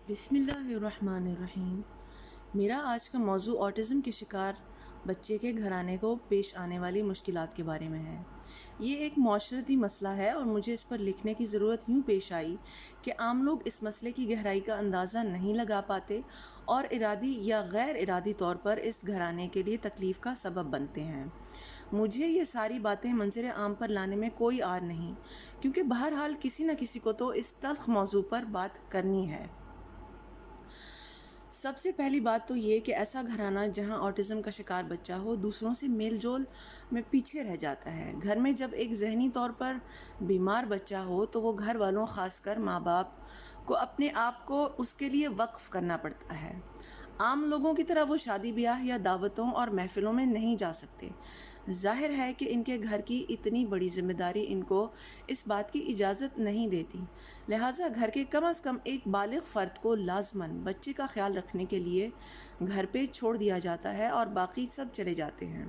بسم اللہ الرحمن الرحیم۔ میرا آج کا موضوع آٹزم کے شکار بچے کے گھرانے کو پیش آنے والی مشکلات کے بارے میں ہے۔ یہ ایک معاشرتی مسئلہ ہے اور مجھے اس پر لکھنے کی ضرورت یوں پیش آئی کہ عام لوگ اس مسئلے کی گہرائی کا اندازہ نہیں لگا پاتے اور ارادی یا غیر ارادی طور پر اس گھرانے کے لیے تکلیف کا سبب بنتے ہیں۔ مجھے یہ ساری باتیں منظر عام پر لانے میں کوئی آر نہیں، کیونکہ بہرحال کسی نہ کسی کو تو اس تلخ موضوع پر بات کرنی ہے۔ سب سے پہلی بات تو یہ کہ ایسا گھرانہ جہاں آٹزم کا شکار بچہ ہو دوسروں سے میل جول میں پیچھے رہ جاتا ہے۔ گھر میں جب ایک ذہنی طور پر بیمار بچہ ہو تو وہ گھر والوں خاص کر ماں باپ کو اپنے آپ کو اس کے لیے وقف کرنا پڑتا ہے۔ عام لوگوں کی طرح وہ شادی بیاہ یا دعوتوں اور محفلوں میں نہیں جا سکتے۔ ظاہر ہے کہ ان کے گھر کی اتنی بڑی ذمہ داری ان کو اس بات کی اجازت نہیں دیتی، لہٰذا گھر کے کم از کم ایک بالغ فرد کو لازماً بچے کا خیال رکھنے کے لیے گھر پہ چھوڑ دیا جاتا ہے اور باقی سب چلے جاتے ہیں۔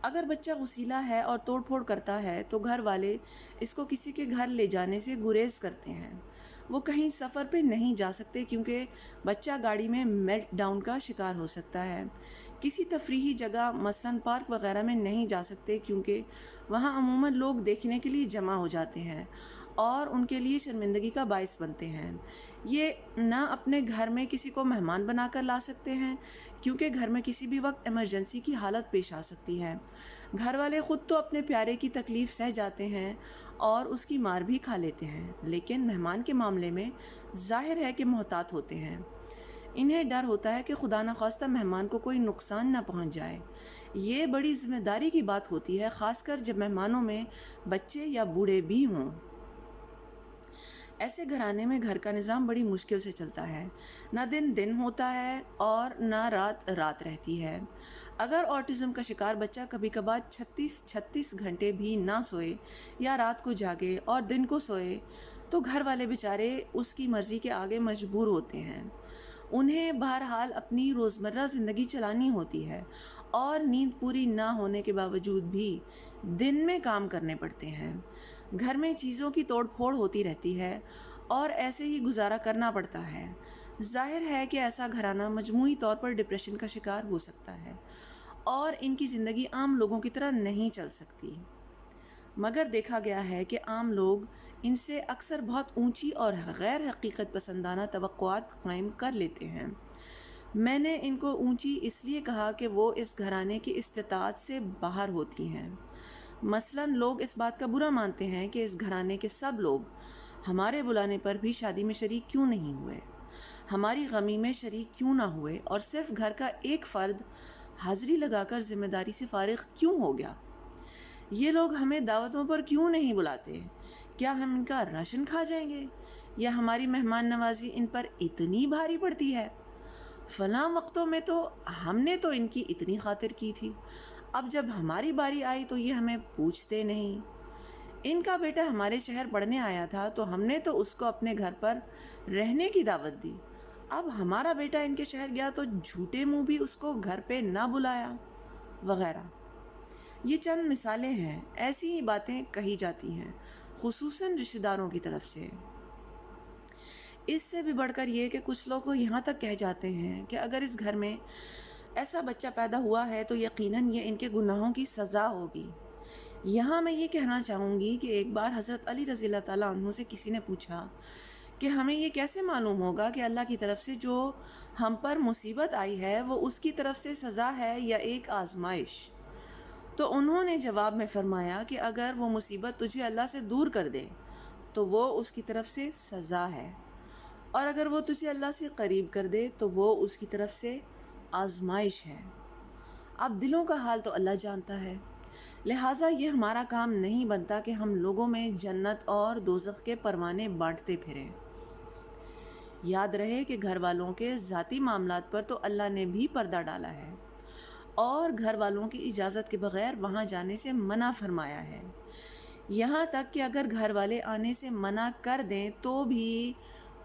اگر بچہ غسیلہ ہے اور توڑ پھوڑ کرتا ہے تو گھر والے اس کو کسی کے گھر لے جانے سے گریز کرتے ہیں۔ وہ کہیں سفر پہ نہیں جا سکتے کیونکہ بچہ گاڑی میں میلٹ ڈاؤن کا شکار ہو سکتا ہے۔ کسی تفریحی جگہ مثلاً پارک وغیرہ میں نہیں جا سکتے کیونکہ وہاں عموماً لوگ دیکھنے کے لیے جمع ہو جاتے ہیں اور ان کے لیے شرمندگی کا باعث بنتے ہیں۔ یہ نہ اپنے گھر میں کسی کو مہمان بنا کر لا سکتے ہیں کیونکہ گھر میں کسی بھی وقت ایمرجنسی کی حالت پیش آ سکتی ہے۔ گھر والے خود تو اپنے پیارے کی تکلیف سہ جاتے ہیں اور اس کی مار بھی کھا لیتے ہیں، لیکن مہمان کے معاملے میں ظاہر ہے کہ محتاط ہوتے ہیں۔ انہیں ڈر ہوتا ہے کہ خدا نخواستہ مہمان کو کوئی نقصان نہ پہنچ جائے۔ یہ بڑی ذمہ داری کی بات ہوتی ہے، خاص کر جب مہمانوں میں بچے یا بوڑھے بھی ہوں۔ ایسے گھرانے میں گھر کا نظام بڑی مشکل سے چلتا ہے۔ نہ دن دن ہوتا ہے اور نہ رات رات رہتی ہے۔ اگر آٹزم کا شکار بچہ کبھی کبھار 36 گھنٹے بھی نہ سوئے یا رات کو جاگے اور دن کو سوئے تو گھر والے بیچارے اس کی مرضی کے آگے مجبور ہوتے ہیں۔ انہیں بہرحال اپنی روزمرہ زندگی چلانی ہوتی ہے اور نیند پوری نہ ہونے کے باوجود بھی دن میں کام کرنے پڑتے ہیں۔ گھر میں چیزوں کی توڑ پھوڑ ہوتی رہتی ہے اور ایسے ہی گزارا کرنا پڑتا ہے۔ ظاہر ہے کہ ایسا گھرانہ مجموعی طور پر ڈپریشن کا شکار ہو سکتا ہے اور ان کی زندگی عام لوگوں کی طرح نہیں چل سکتی۔ مگر دیکھا گیا ہے کہ عام لوگ ان سے اکثر بہت اونچی اور غیر حقیقت پسندانہ توقعات قائم کر لیتے ہیں۔ میں نے ان کو اونچی اس لیے کہا کہ وہ اس گھرانے کی استطاعت سے باہر ہوتی ہیں۔ مثلاً لوگ اس بات کا برا مانتے ہیں کہ اس گھرانے کے سب لوگ ہمارے بلانے پر بھی شادی میں شریک کیوں نہیں ہوئے، ہماری غمی میں شریک کیوں نہ ہوئے اور صرف گھر کا ایک فرد حاضری لگا کر ذمہ داری سے فارغ کیوں ہو گیا۔ یہ لوگ ہمیں دعوتوں پر کیوں نہیں بلاتے؟ کیا ہم ان کا راشن کھا جائیں گے یا ہماری مہمان نوازی ان پر اتنی بھاری پڑتی ہے؟ فلاں وقتوں میں تو ہم نے تو ان کی اتنی خاطر کی تھی، اب جب ہماری باری آئی تو یہ ہمیں پوچھتے نہیں۔ ان کا بیٹا ہمارے شہر پڑھنے آیا تھا تو ہم نے تو اس کو اپنے گھر پر رہنے کی دعوت دی، اب ہمارا بیٹا ان کے شہر گیا تو جھوٹے منہ بھی اس کو گھر پہ نہ بلایا، وغیرہ۔ یہ چند مثالیں ہیں، ایسی ہی باتیں کہی جاتی ہیں، خصوصاً رشتہ داروں کی طرف سے۔ اس سے بھی بڑھ کر یہ کہ کچھ لوگ تو یہاں تک کہہ جاتے ہیں کہ اگر اس گھر میں ایسا بچہ پیدا ہوا ہے تو یقیناً یہ ان کے گناہوں کی سزا ہوگی۔ یہاں میں یہ کہنا چاہوں گی کہ ایک بار حضرت علی رضی اللہ تعالیٰ عنہ سے کسی نے پوچھا کہ ہمیں یہ کیسے معلوم ہوگا کہ اللہ کی طرف سے جو ہم پر مصیبت آئی ہے وہ اس کی طرف سے سزا ہے یا ایک آزمائش؟ تو انہوں نے جواب میں فرمایا کہ اگر وہ مصیبت تجھے اللہ سے دور کر دے تو وہ اس کی طرف سے سزا ہے، اور اگر وہ تجھے اللہ سے قریب کر دے تو وہ اس کی طرف سے آزمائش ہے۔ اب دلوں کا حال تو اللہ جانتا ہے، لہٰذا یہ ہمارا کام نہیں بنتا کہ ہم لوگوں میں جنت اور دوزخ کے پروانے بانٹتے پھریں۔ یاد رہے کہ گھر والوں کے ذاتی معاملات پر تو اللہ نے بھی پردہ ڈالا ہے اور گھر والوں کی اجازت کے بغیر وہاں جانے سے منع فرمایا ہے، یہاں تک کہ اگر گھر والے آنے سے منع کر دیں تو بھی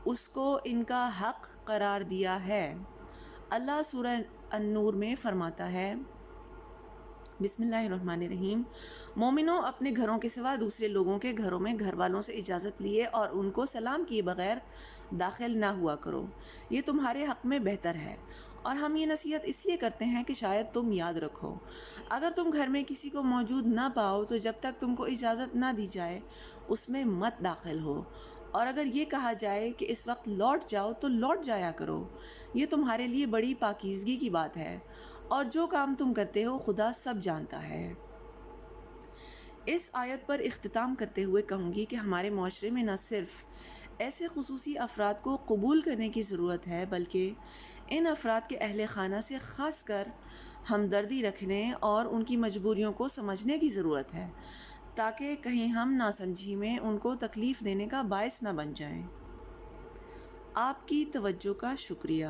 اس کو ان کا حق قرار دیا ہے۔ اللہ سورہ النور میں فرماتا ہے بسم اللہ الرحمن الرحیم۔ مومنوں، اپنے گھروں کے سوا دوسرے لوگوں کے گھروں میں گھر والوں سے اجازت لیے اور ان کو سلام کیے بغیر داخل نہ ہوا کرو، یہ تمہارے حق میں بہتر ہے، اور ہم یہ نصیحت اس لیے کرتے ہیں کہ شاید تم یاد رکھو۔ اگر تم گھر میں کسی کو موجود نہ پاؤ تو جب تک تم کو اجازت نہ دی جائے اس میں مت داخل ہو، اور اگر یہ کہا جائے کہ اس وقت لوٹ جاؤ تو لوٹ جایا کرو، یہ تمہارے لیے بڑی پاکیزگی کی بات ہے، اور جو کام تم کرتے ہو خدا سب جانتا ہے۔ اس آیت پر اختتام کرتے ہوئے کہوں گی کہ ہمارے معاشرے میں نہ صرف ایسے خصوصی افراد کو قبول کرنے کی ضرورت ہے، بلکہ ان افراد کے اہل خانہ سے خاص کر ہمدردی رکھنے اور ان کی مجبوریوں کو سمجھنے کی ضرورت ہے، تاکہ کہیں ہم ناسمجھی میں ان کو تکلیف دینے کا باعث نہ بن جائیں۔ آپ کی توجہ کا شکریہ۔